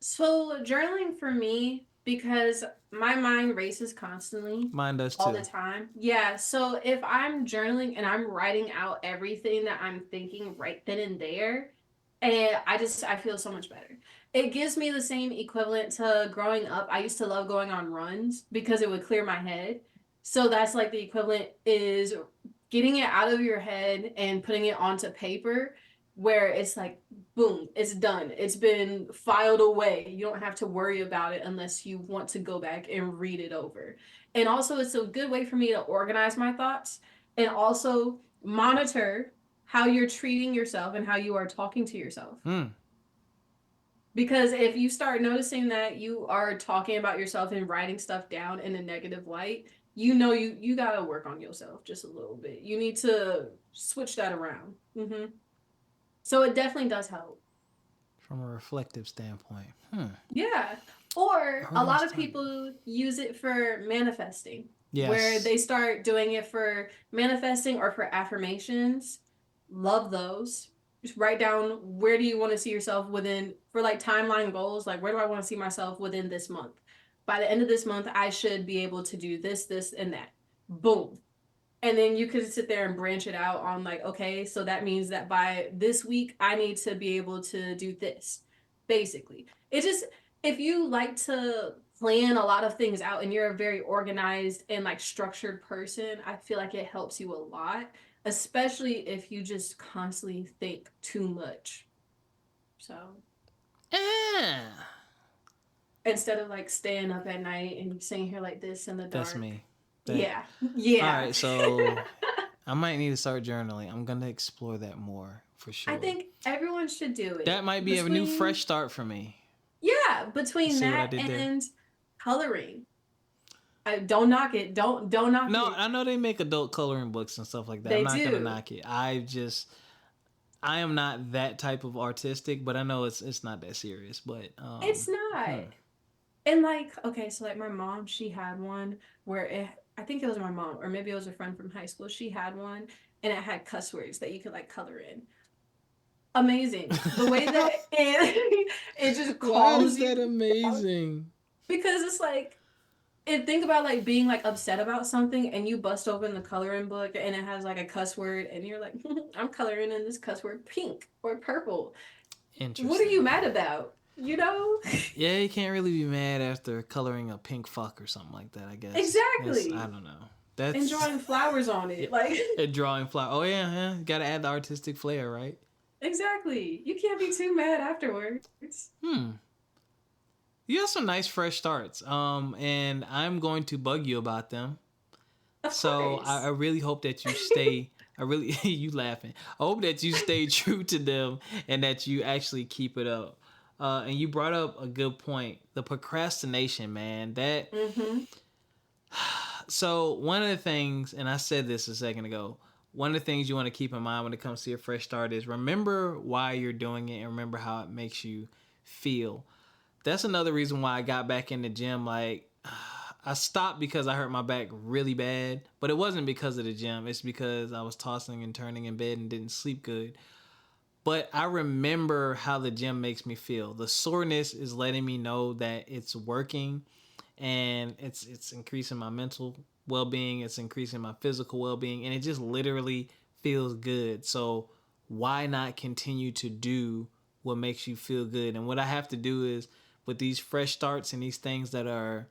So journaling for me, because my mind races constantly. Mine does too. All the time. Yeah. So if I'm journaling and I'm writing out everything that I'm thinking right then and there, and I feel so much better. It gives me the same equivalent to growing up. I used to love going on runs because it would clear my head. So that's like the equivalent is getting it out of your head and putting it onto paper where it's like, boom, it's done. It's been filed away. You don't have to worry about it unless you want to go back and read it over. And also, it's a good way for me to organize my thoughts and also monitor how you're treating yourself and how you are talking to yourself. Because if you start noticing that you are talking about yourself and writing stuff down in a negative light, you know you got to work on yourself just a little bit. You need to switch that around. So it definitely does help. From a reflective standpoint. Yeah. Or a lot of people use it for manifesting. Yes. Where they start doing it for manifesting or for affirmations. Love those. Just write down where do you want to see yourself within, for like timeline goals, like where do I want to see myself within this month? By the end of this month, I should be able to do this, this, and that. Boom. And then you could sit there and branch it out on like, okay, so that means that by this week, I need to be able to do this, basically. It just, if you like to plan a lot of things out and you're a very organized and like structured person, I feel like it helps you a lot, especially if you just constantly think too much. So instead of like staying up at night and sitting here like this in the dark. That's me. Yeah. All right, so I might need to start journaling. I'm going to explore that more for sure. I think everyone should do it. That might be a new fresh start for me. Yeah, between that and coloring. Don't knock it. Don't knock it. No, I know they make adult coloring books and stuff like that. I'm not going to knock it. I am not that type of artistic, but I know it's not that serious. But it's not. And like, okay, so like my mom, she had one where I think it was my mom, or maybe it was a friend from high school. She had one, and it had cuss words that you could like color in. Amazing. The way that it just calls. Why is that amazing? Because it's like, and think about like being like upset about something, and you bust open the coloring book, and it has like a cuss word, and you're like, I'm coloring in this cuss word pink or purple. Interesting. What are you mad about? You know? Yeah, you can't really be mad after coloring a pink fuck or something like that, I guess. Exactly. I don't know. That's and drawing flowers on it. Like and drawing flowers. Oh yeah. You gotta add the artistic flair, right? Exactly. You can't be too mad afterwards. You have some nice fresh starts. And I'm going to bug you about them. Of so course. I really hope that you stay you laughing. I hope that you stay true to them and that you actually keep it up. And you brought up a good point. The procrastination, man. That. So one of the things, and I said this a second ago, one of the things you want to keep in mind when it comes to your fresh start is remember why you're doing it and remember how it makes you feel. That's another reason why I got back in the gym. Like, I stopped because I hurt my back really bad, but it wasn't because of the gym. It's because I was tossing and turning in bed and didn't sleep good. But I remember how the gym makes me feel. The soreness is letting me know that it's working, and it's increasing my mental well-being, it's increasing my physical well-being, and it just literally feels good. So why not continue to do what makes you feel good? And what I have to do is, with these fresh starts and these things that are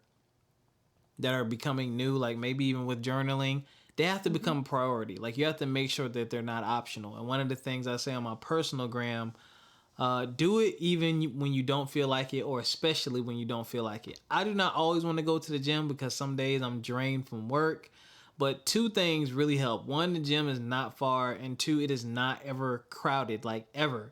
becoming new, like maybe even with journaling, they have to become a priority. Like, you have to make sure that they're not optional. And one of the things I say on my personal gram, do it even when you don't feel like it, or especially when you don't feel like it. I do not always want to go to the gym because some days I'm drained from work. But two things really help. One, the gym is not far. And two, it is not ever crowded, like ever.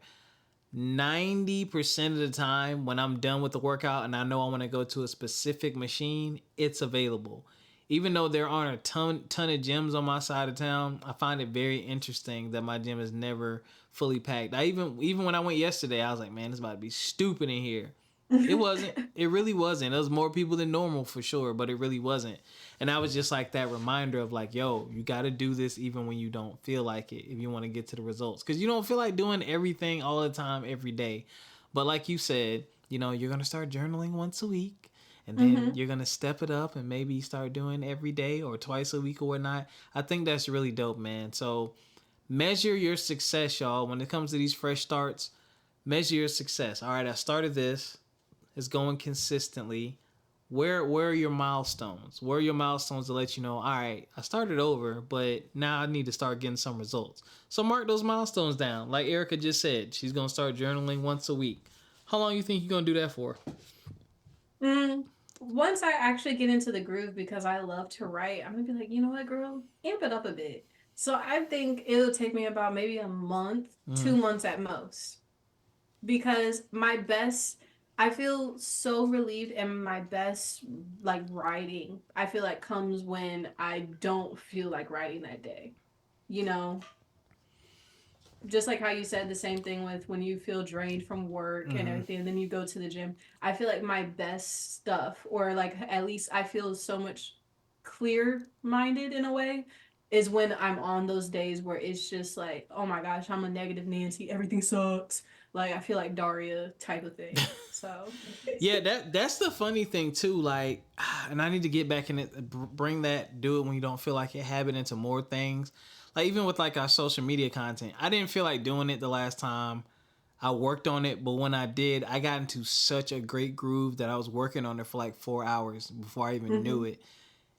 90% of the time when I'm done with the workout and I know I want to go to a specific machine, it's available. Even though there aren't a ton of gyms on my side of town, I find it very interesting that my gym is never fully packed. I even when I went yesterday, I was like, man, it's about to be stupid in here. It wasn't. It really wasn't. There was more people than normal for sure, but it really wasn't. And I was just like that reminder of like, yo, you got to do this even when you don't feel like it if you want to get to the results. Because you don't feel like doing everything all the time every day. But like you said, you know, you're going to start journaling once a week. And then you're going to step it up and maybe start doing every day or twice a week or whatnot. I think that's really dope, man. So measure your success, y'all. When it comes to these fresh starts, measure your success. All right, I started this. It's going consistently. Where are your milestones? Where are your milestones to let you know, all right, I started over, but now I need to start getting some results. So mark those milestones down. Like Ericca just said, she's going to start journaling once a week. How long you think you're going to do that for? Once I actually get into the groove, because I love to write, I'm gonna be like, you know what, girl, amp it up a bit. So I think it'll take me about maybe a month, 2 months at most. Because I feel so relieved, and my best like writing, I feel like comes when I don't feel like writing that day. You know, just like how you said the same thing with when you feel drained from work and everything, and then you go to the gym. I feel like my best stuff, or like at least I feel so much clear minded in a way, is when I'm on those days where it's just like, oh my gosh, I'm a negative Nancy, everything sucks. Like, I feel like Daria type of thing. So Yeah, that's the funny thing too. Like, and I need to get back in it, do it when you don't feel like it, habit into more things. Like, even with like our social media content, I didn't feel like doing it the last time I worked on it, but when I did, I got into such a great groove that I was working on it for like 4 hours before I even knew it,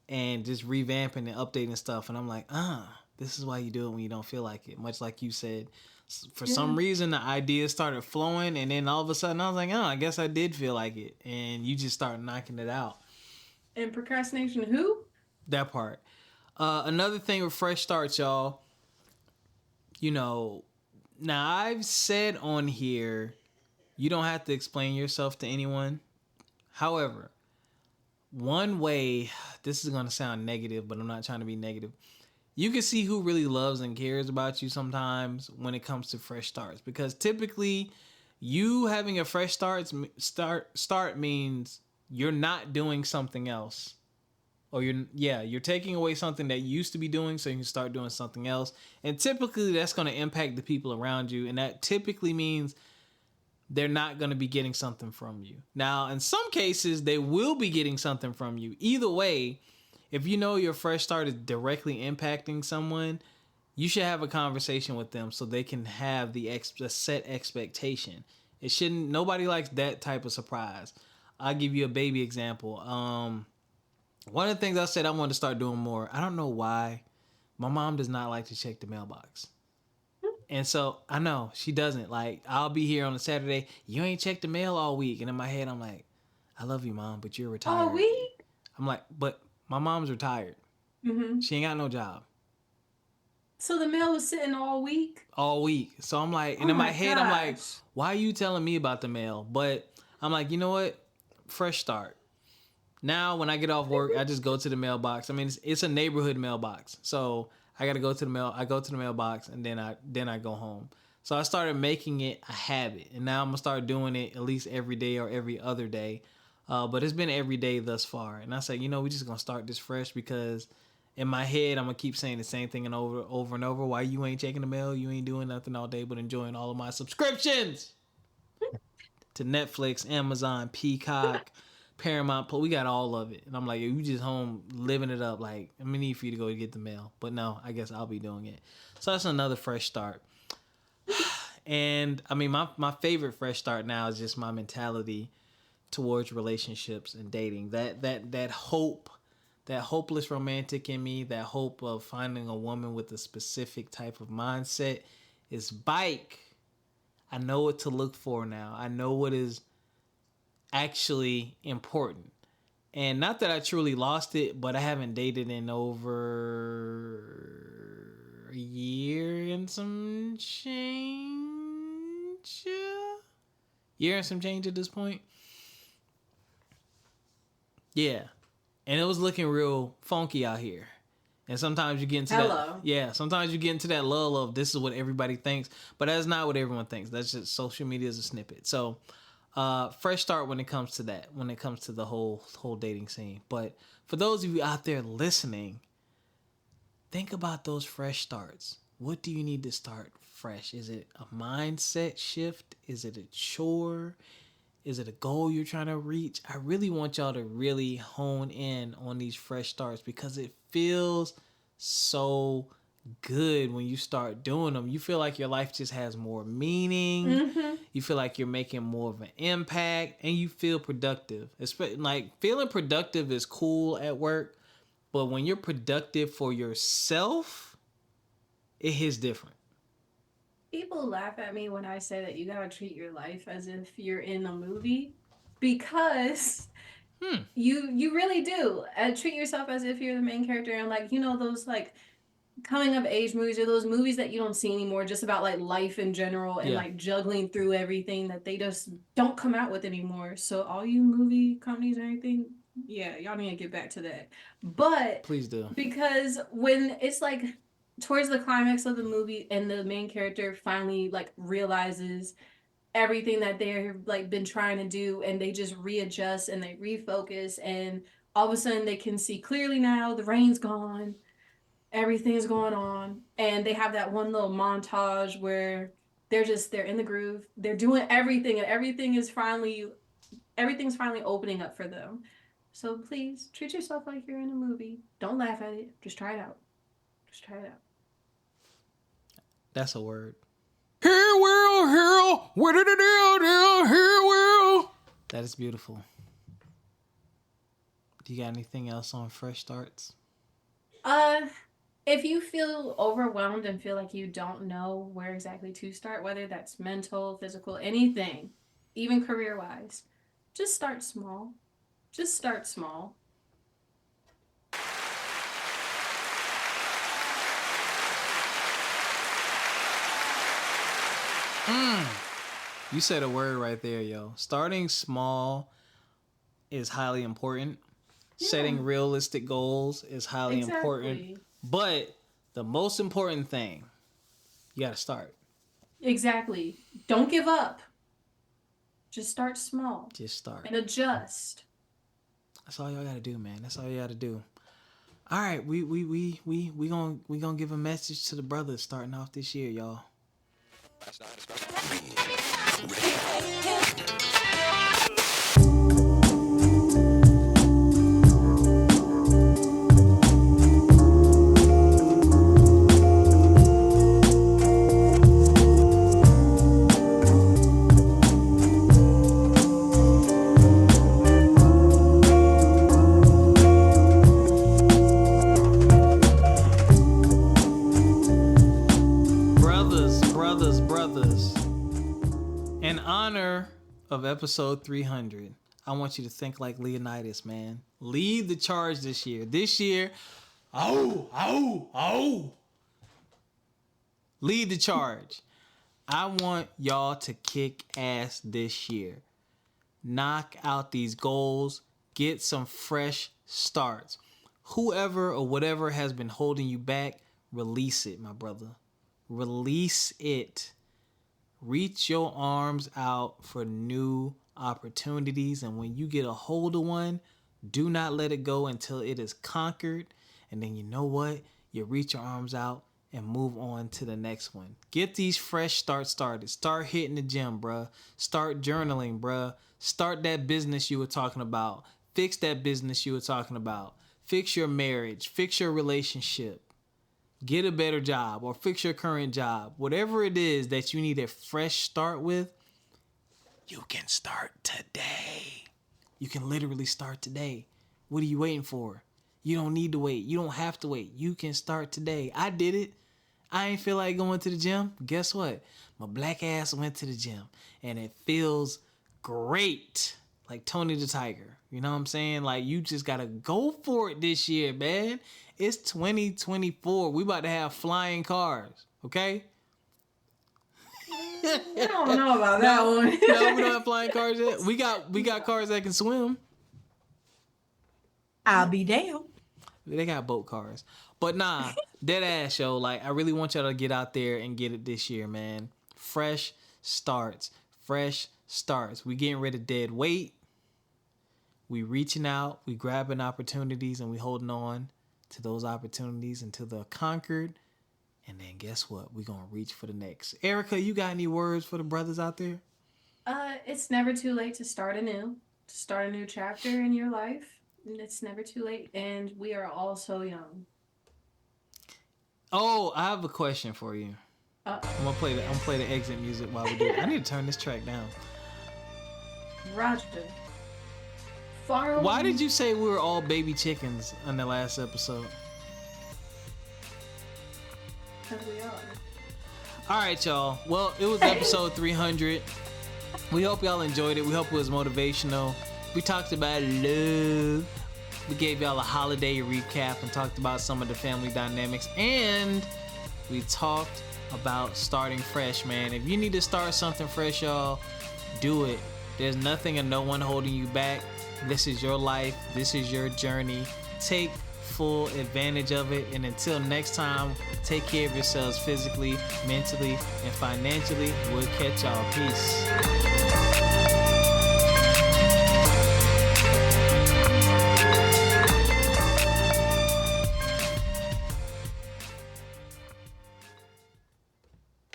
and just revamping and updating stuff. And I'm like, this is why you do it when you don't feel like it. Much like you said, for some reason the ideas started flowing, and then all of a sudden I was like, I guess I did feel like it, and you just start knocking it out. And procrastination, who? That part. Another thing with fresh starts, y'all. You know, now I've said on here, you don't have to explain yourself to anyone. However, one way, this is going to sound negative, but I'm not trying to be negative. You can see who really loves and cares about you sometimes when it comes to fresh starts, because typically you having a fresh start means you're not doing something else, or you're taking away something that you used to be doing so you can start doing something else. And typically that's going to impact the people around you, and that typically means they're not going to be getting something from you. Now, in some cases, they will be getting something from you. Either way, if you know your fresh start is directly impacting someone, you should have a conversation with them so they can have the set expectation. It shouldn't. Nobody likes that type of surprise. I'll give you a baby example. One of the things I said I wanted to start doing more, I don't know why, my mom does not like to check the mailbox. And so, I know, she doesn't. Like, I'll be here on a Saturday, you ain't checked the mail all week. And in my head, I'm like, I love you, Mom, but you're retired. All week? I'm like, but my mom's retired. She ain't got no job. So the mail was sitting all week? All week. So I'm like, and in my head, I'm like, why are you telling me about the mail? But I'm like, you know what? Fresh start. Now, when I get off work, I just go to the mailbox. I mean, it's a neighborhood mailbox. So I got to go to the mail. I go to the mailbox, and then I go home. So I started making it a habit. And now I'm going to start doing it at least every day or every other day. But it's been every day thus far. And I say, we're just going to start this fresh, because in my head, I'm gonna keep saying the same thing and over and over. Why you ain't checking the mail? You ain't doing nothing all day but enjoying all of my subscriptions to Netflix, Amazon, Peacock, Paramount. We got all of it, and I'm like, you just home living it up. Like, I'm gonna need for you to go get the mail, but no, I guess I'll be doing it. So that's another fresh start. And I mean, my favorite fresh start now is just my mentality towards relationships and dating. That hope, that hopeless romantic in me, that hope of finding a woman with a specific type of mindset is bike. I know what to look for now. I know what is actually important. And not that I truly lost it, but I haven't dated in over a year and some change. Year and some change at this point. Yeah. And it was looking real funky out here. And sometimes you get into sometimes you get into that lull of this is what everybody thinks, but that's not what everyone thinks. That's just social media is a snippet. So, fresh start when it comes to that, when it comes to the whole dating scene. But for those of you out there listening, think about those fresh starts. What do you need to start fresh? Is it a mindset shift? Is it a chore? Is it a goal you're trying to reach? I really want y'all to really hone in on these fresh starts because it feels so good when you start doing them. You feel like your life just has more meaning. Mm-hmm. You feel like you're making more of an impact and you feel productive. Like feeling productive is cool at work, but when you're productive for yourself, it hits different. People laugh at me when I say that you gotta treat your life as if you're in a movie, because you really do. Treat yourself as if you're the main character, and like, you know, those like coming of age movies or those movies that you don't see anymore, just about like life in general and like juggling through everything that they just don't come out with anymore. So all you movie companies and everything, yeah, y'all need to get back to that. But please do, because when it's like towards the climax of the movie and the main character finally like realizes everything that they're like been trying to do, and they just readjust and they refocus, and all of a sudden they can see clearly now, the rain's gone, everything's going on, and they have that one little montage where they're in the groove, they're doing everything, and everything's finally opening up for them. So please treat yourself like you're in a movie. Don't laugh at it. Just try it out. That's a word. Here, Will, what did it do? Here, Will. That is beautiful. Do you got anything else on fresh starts? If you feel overwhelmed and feel like you don't know where exactly to start, whether that's mental, physical, anything, even career-wise, just start small. You said a word right there, yo. Starting small is highly important. Yeah. Setting realistic goals is highly important. But the most important thing, you got to start. Exactly. Don't give up. Just start small. Just start. And adjust. That's all y'all got to do, man. That's all you got to do. All right, we gonna give a message to the brothers starting off this year, y'all. Brothers, in honor of episode 300, I want you to think like Leonidas, man. Lead the charge this year. Lead the charge. I want y'all to kick ass this year. Knock out these goals. Get some fresh starts. Whoever or whatever has been holding you back, release it, my brother. Release it. Reach your arms out for new opportunities, and when you get a hold of one, do not let it go until it is conquered And then you know what? You reach your arms out and move on to the next one. Get these fresh starts started. Start hitting the gym, bruh. Start journaling, bruh. Start that business you were talking about. Fix that business you were talking about. Fix your marriage. Fix your relationship. Get a better job or fix your current job. Whatever it is that you need a fresh start with, you can start today. You can literally start today. What are you waiting for? You don't need to wait. You don't have to wait. You can start today. I did it. I ain't feel like going to the gym. Guess what? My black ass went to the gym and it feels great. Like Tony the Tiger. You know what I'm saying? Like, you just gotta go for it this year, man. It's 2024. We about to have flying cars, okay? I don't know about that one. No, we don't have flying cars yet. We got cars that can swim. I'll be damned. They got boat cars. But nah, dead ass, yo. Like, I really want y'all to get out there and get it this year, man. Fresh starts. Fresh starts. We getting rid of dead weight. We reaching out. We grabbing opportunities and we holding on to those opportunities until they're conquered. And then guess what? We're going to reach for the next. Ericca, you got any words for the brothers out there? It's never too late to start anew. To start a new chapter in your life. It's never too late. And we are all so young. Oh, I have a question for you. I'm gonna play the exit music while we do it. I need to turn this track down. Roger. Far away. Why did you say we were all baby chickens on the last episode? Because we are. All right, y'all. Well, it was episode 300. We hope y'all enjoyed it. We hope it was motivational. We talked about love. We gave y'all a holiday recap and talked about some of the family dynamics. And we talked about starting fresh, man. If you need to start something fresh, y'all, do it. There's nothing and no one holding you back. This is your life. This is your journey. Take full advantage of it. And until next time, take care of yourselves physically, mentally, and financially. We'll catch y'all. Peace.